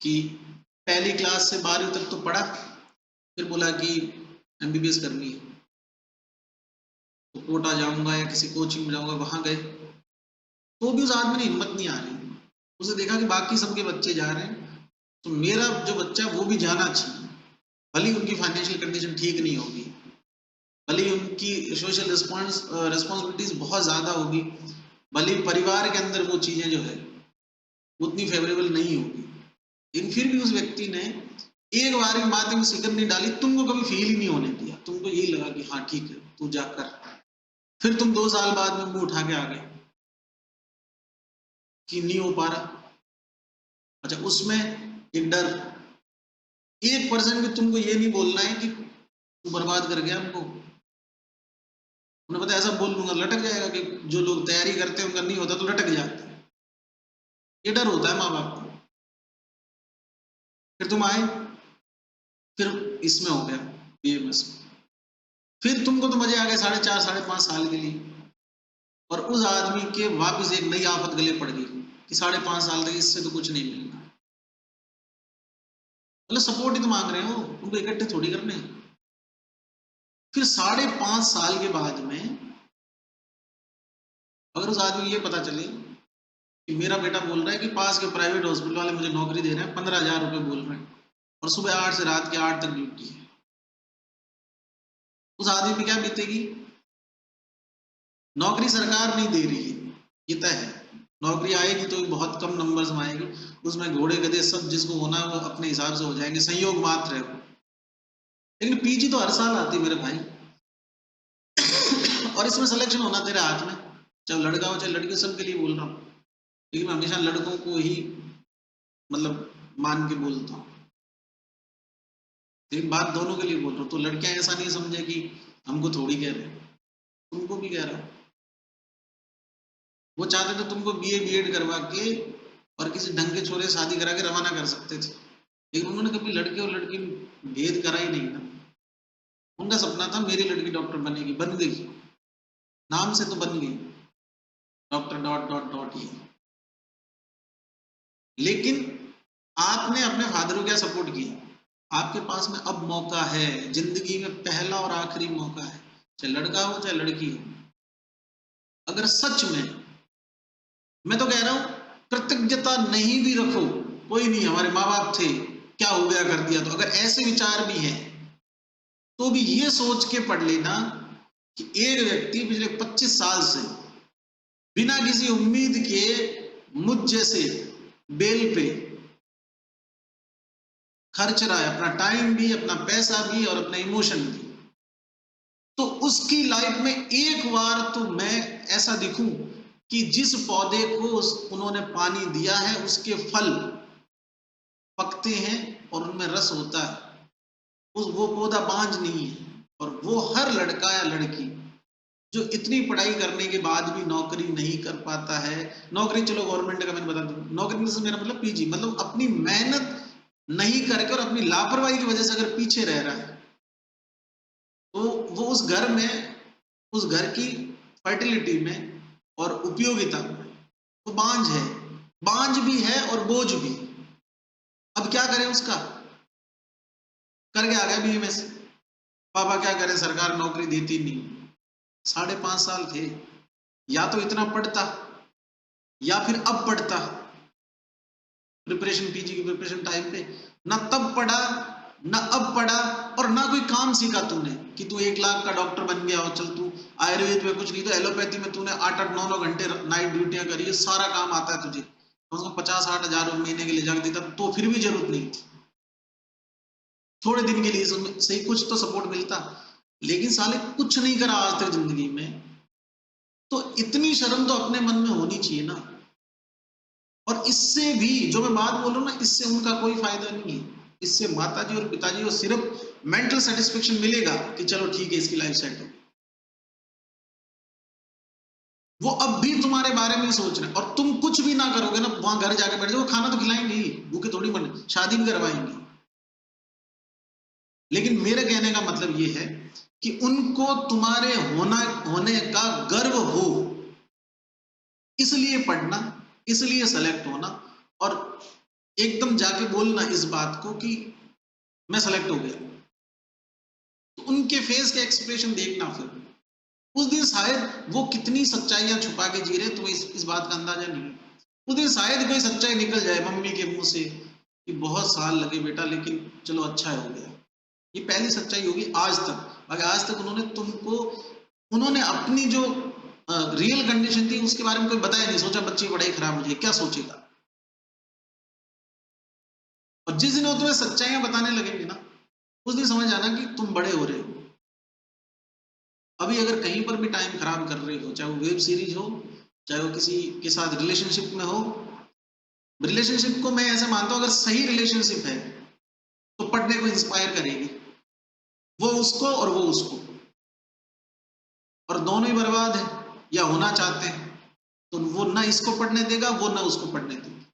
कि पहली क्लास से 12वीं तक तो पढ़ा, फिर बोला कि MBBS करनी है, तो कोटा जाऊंगा या किसी कोचिंग में जाऊंगा, वहां गए तो भी उस आदमी ने हिम्मत नहीं आ रही। उसे देखा कि बाकी सबके बच्चे जा रहे हैं, तो मेरा जो बच्चा है वो भी जाना चाहिए, भले ही उनकी फाइनेंशियल कंडीशन ठीक नहीं होगी, भले ही उनकी सोशल रिस्पॉन्सिबिलिटीज बहुत ज़्यादा होगी, भले ही परिवार के अंदर वो चीज़ें जो है उतनी फेवरेबल नहीं होगी, लेकिन फिर भी उस व्यक्ति ने एक बार भी माथे में सिकन नहीं डाली, तुमको कभी फील ही नहीं होने दिया, तुमको यही लगा कि हाँ ठीक है तू जाकर। फिर तुम 2 साल बाद में मुंह उठा के आ गए कि नहीं हो पा रहा। अच्छा, उसमें एक डर, 1% भी तुमको ये नहीं बोलना है कि तू बर्बाद कर गया हमको। उन्हें पता ऐसा बोल दूंगा लटक जाएगा, कि जो लोग तैयारी करते हैं उनका नहीं होता तो लटक जाते हैं, ये डर होता है माँ बाप को। फिर तुम आए, फिर इसमें हो गया BMS में, फिर तुमको तो मजे आ गए 4.5 5.5 साल के लिए, और उस आदमी के वापस एक नई आफत गले पड़ गई कि 5.5 साल तक इससे तो कुछ नहीं मिलना। मतलब सपोर्ट ही तो मांग रहे हो, तुमको इकट्ठे थोड़ी करने। फिर 5.5 साल के बाद में अगर उस आदमी ये पता चले कि मेरा बेटा बोल रहा है कि पास के प्राइवेट हॉस्पिटल वाले मुझे नौकरी दे रहे हैं, 15,000 रुपये बोल रहे हैं, और सुबह 8 से रात के 8 तक ड्यूटी है, उस आदमी पे क्या बीतेगी? नौकरी सरकार नहीं दे रही है, ये तय है, नौकरी आएगी तो बहुत कम नंबर्स में आएगी, उसमें घोड़े गधे सब जिसको होना है वो अपने हिसाब से हो जाएंगे, संयोग मात्र है वो। लेकिन PG तो हर साल आती मेरे भाई, और इसमें सिलेक्शन होना तेरे हाथ में, चाहे लड़का हो चाहे लड़की, सबके लिए बोल रहा हूँ, लेकिन मैं हमेशा लड़कों को ही मतलब मान के बोलता हूँ, लेकिन बात दोनों के लिए बोल रहा हूँ। तो लड़कियां ऐसा नहीं समझे कि हमको थोड़ी कह रहे हैं, तुमको भी कह रहा हूँ। वो चाहते तो तुमको BA B.Ed करवा के और किसी ढंग के छोरे शादी करा के रवाना कर सकते थे, लेकिन उन्होंने कभी लड़के और लड़की में भेद करा ही नहीं ना। उनका सपना था मेरी लड़की डॉक्टर बनेगी, बन गई, नाम से तो बन गई डॉक्टर डॉट डॉट डॉट ये। लेकिन आपने अपने फादर को क्या सपोर्ट किया? आपके पास में अब मौका है, जिंदगी में पहला और आखिरी मौका है, चाहे लड़का हो चाहे लड़की हो। अगर सच में, मैं तो कह रहा हूं, कृतज्ञता नहीं भी रखो, कोई नहीं, हमारे माँ बाप थे, क्या हो गया कर दिया, तो अगर ऐसे विचार भी हैं तो भी ये सोच के पढ़ लेना कि एक व्यक्ति पिछले 25 साल से बिना किसी उम्मीद के मुझ जैसे बेल पे खर्च रहा है, अपना टाइम भी, अपना पैसा भी और अपना इमोशन भी, तो उसकी लाइफ में एक बार तो मैं ऐसा दिखूं कि जिस पौधे को उन्होंने पानी दिया है उसके फल पकते हैं और उनमें रस होता है, वो पौधा बांझ नहीं है। और वो हर लड़का या लड़की जो इतनी पढ़ाई करने के बाद भी नौकरी नहीं कर पाता है, नौकरी चलो गवर्नमेंट का, मैंने बता दूं, नौकरी से मेरा मतलब PG, मतलब अपनी मेहनत नहीं करके और अपनी लापरवाही की वजह से अगर पीछे रह रहा है, तो वो उस घर में, उस घर की फर्टिलिटी में और उपयोगिता में वो बांझ है, बांझ भी है और बोझ भी। अब क्या करें उसका? करके आ गया BMS, पापा क्या करें, सरकार नौकरी देती नहीं। 5.5 साल थे, या तो इतना पढ़ता या फिर अब पढ़ता, प्रिपरेशन, PG की प्रिपरेशन टाइम पे, ना तब पढ़ा ना अब पढ़ा, और ना कोई काम सीखा तूने कि तू 1 लाख का डॉक्टर बन गया हो, चल तू आयुर्वेद में कुछ नहीं तो एलोपैथी में तूने 8-8 9-9 घंटे नाइट ड्यूटियां करी है, सारा काम आता है तुझे, उसको 50-60 हजार महीने के लिए जाग देता, तो फिर भी जरूरत नहीं थी, थोड़े दिन के लिए सही कुछ तो सपोर्ट मिलता, लेकिन साले कुछ नहीं करा आज तक जिंदगी में, तो इतनी शर्म तो अपने मन में होनी चाहिए ना। और इससे भी जो मैं बात बोल रहा हूँ ना, इससे उनका कोई फायदा नहीं है, इससे माताजी और पिताजी को सिर्फ मेंटल सेटिस्फेक्शन मिलेगा कि चलो ठीक है इसकी लाइफ सेट हो, वो अब भी तुम्हारे बारे में ही सोच रहे हैं, और तुम कुछ भी ना करोगे ना, वहां घर जाके बैठ जाओ, खाना तो खिलाएंगे ही, भूखे थोड़ी मरने, शादी भी करवाएंगे। लेकिन मेरे कहने का मतलब ये है कि उनको तुम्हारे होने का गर्व हो, इसलिए पढ़ना, इसलिए सेलेक्ट होना, और एकदम जाके बोलना इस बात को कि मैं सेलेक्ट हो गया, तो उनके फेस के एक्सप्रेशन देखना। फिर उस दिन शायद वो कितनी सच्चाइयां छुपा के जी रहे, तुम्हें इस बात का अंदाजा नहीं। उस दिन शायद कोई सच्चाई निकल जाए मम्मी के मुंह से कि बहुत साल लगे बेटा, लेकिन चलो अच्छा हो गया। ये पहली सच्चाई होगी आज तक। अगर आज तक उन्होंने तुमको, उन्होंने अपनी जो रियल कंडीशन थी उसके बारे में कोई बताया नहीं, सोचा बच्ची पढ़ाई खराब हो जाए, क्या सोचेगा। और जिस दिन वो तुम्हें सच्चाइयां बताने लगेंगे ना, उस दिन समझ आना कि तुम बड़े हो रहे हो। अभी अगर कहीं पर भी टाइम खराब कर रहे हो, चाहे वो वेब सीरीज हो, चाहे वो किसी के साथ रिलेशनशिप में हो, रिलेशनशिप को मैं ऐसे मानता हूं, अगर सही रिलेशनशिप है तो पढ़ने को इंस्पायर करेगी, वो उसको और वो उसको, और दोनों ही बर्बाद है या होना चाहते हैं तो वो ना इसको पढ़ने देगा, वो ना उसको पढ़ने देगा।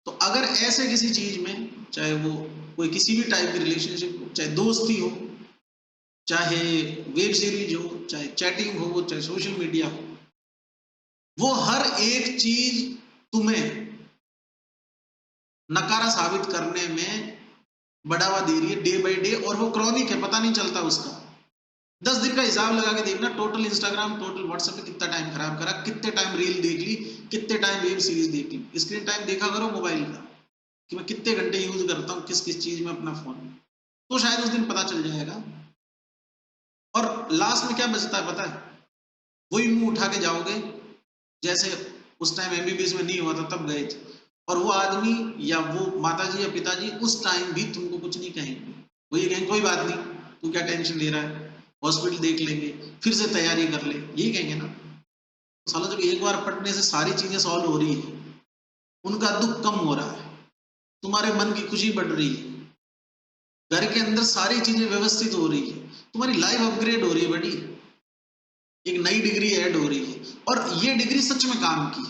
तो अगर ऐसे किसी चीज में, चाहे वो कोई किसी भी टाइप की रिलेशनशिप हो, चाहे दोस्ती हो, चाहे वेब सीरीज हो, चाहे चैटिंग हो, चाहे सोशल मीडिया हो, वो हर एक चीज तुम्हें नकारा साबित करने में बढ़ावा दे रही है डे बाय डे, और वो क्रॉनिक है, पता नहीं चलता उसका। 10 दिन का हिसाब लगा के देखना, टोटल इंस्टाग्राम, टोटल व्हाट्सएप पे कितना टाइम खराब करा, कितने टाइम रील देख ली, कितने टाइम वेब सीरीज देख ली। स्क्रीन टाइम देखा करो मोबाइल का कि मैं कितने घंटे यूज करता हूँ किस किस चीज में अपना फोन, तो शायद उस दिन पता चल जाएगा। और लास्ट में क्या बचता है पता है, वही मुंह उठा के जाओगे जैसे उस टाइम एमबीबीएस में नहीं हुआ था तब गए थे, और वो आदमी या वो माताजी या पिताजी उस टाइम भी तुमको कुछ नहीं कहेंगे। वो ये कहेंगे कोई बात नहीं, तू क्या टेंशन ले रहा है, हॉस्पिटल देख लेंगे, फिर से तैयारी कर ले, यही कहेंगे ना। सालों जब एक बार पढ़ने से सारी चीजें सॉल्व हो रही है, उनका दुख कम हो रहा है, तुम्हारे मन की खुशी बढ़ रही है, घर के अंदर सारी चीजें व्यवस्थित हो रही है, तुम्हारी लाइफ अपग्रेड हो रही है, बड़ी एक नई डिग्री ऐड हो रही है, और ये डिग्री सच में काम की,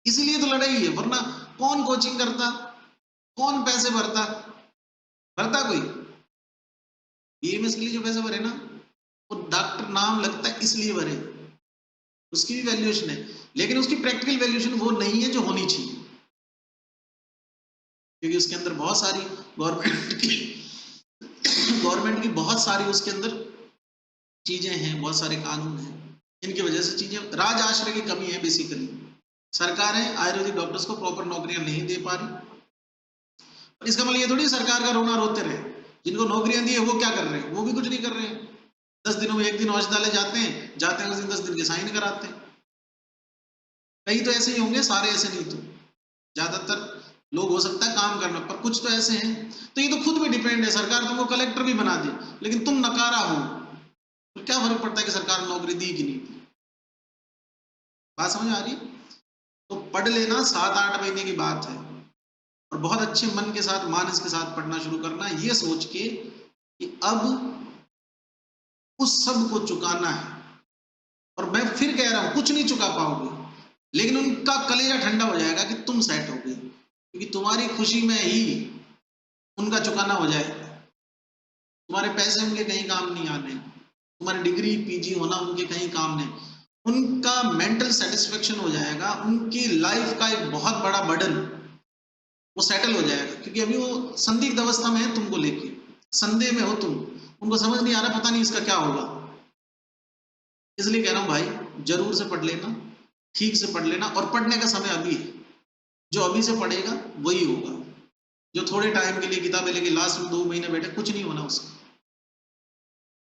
इसीलिए तो लड़ाई है। वरना कौन कोचिंग करता, कौन पैसे भरता, भरता कोई? बीएमएस के लिए जो पैसे भरे ना, वो डॉक्टर नाम लगता है इसलिए भरे, उसकी भी वैल्यूएशन है, लेकिन उसकी प्रैक्टिकल वैल्यूएशन वो नहीं है जो होनी चाहिए, क्योंकि उसके अंदर बहुत सारी गवर्नमेंट की बहुत सारी उसके अंदर चीजें हैं, बहुत सारे कानून हैं, इनकी वजह से चीजें, राज आश्रय की कमी है बेसिकली। सरकारें आयुर्वेदिक डॉक्टर्स को प्रॉपर नौकरियां नहीं दे पा रही, और इसका मतलब ये थोड़ी सरकार का रोना रोते रहे, जिनको नौकरियां दी है वो क्या कर रहे हैं, वो भी कुछ नहीं कर रहे हैं। 10 दिनों में एक दिन औषधालय जाते हैं उस दिन 10 दिन के साइन कराते हैं। कई तो ऐसे ही होंगे, सारे ऐसे नहीं, तो ज्यादातर लोग हो सकता है काम करना, पर कुछ तो ऐसे हैं। तो ये तो खुद पे डिपेंड है, सरकार तुमको कलेक्टर भी बना दे लेकिन तुम नकारा हो, तो क्या फर्क पड़ता है कि सरकार नौकरी दी कि नहीं दी। बात समझ आ रही? तो पढ़ लेना 7-8 महीने की बात है, और बहुत अच्छे मन के साथ, मानस के साथ पढ़ना शुरू करना, ये सोच के कि अब उस सब को चुकाना है। और मैं फिर कह रहा हूं, कुछ नहीं चुका पाओगे, लेकिन उनका कलेजा ठंडा हो जाएगा कि तुम सेट हो गए, क्योंकि तुम्हारी खुशी में ही उनका चुकाना हो जाएगा। तुम्हारे पैसे उनके कहीं काम नहीं आने, तुम्हारी डिग्री पीजी होना उनके कहीं काम नहीं, उनका मेंटल सेटिस्फेक्शन हो जाएगा, उनकी लाइफ का एक बहुत बड़ा बर्डन वो सेटल हो जाएगा, क्योंकि अभी वो संदिग्ध अवस्था में है, तुमको लेके संदेह में हो तुम, उनको समझ नहीं आ रहा, पता नहीं इसका क्या होगा। इसलिए कह रहा हूं भाई, जरूर से पढ़ लेना, ठीक से पढ़ लेना, और पढ़ने का समय अभी है, जो अभी से पढ़ेगा वही होगा। जो थोड़े टाइम के लिए किताबें लेके लास्ट में 2 महीने बैठे, कुछ नहीं होना उसका।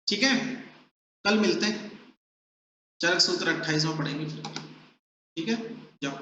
ठीक है, कल मिलते हैं, चरक सूत्र 28वां पढ़ेंगे फिर। ठीक है, जाओ।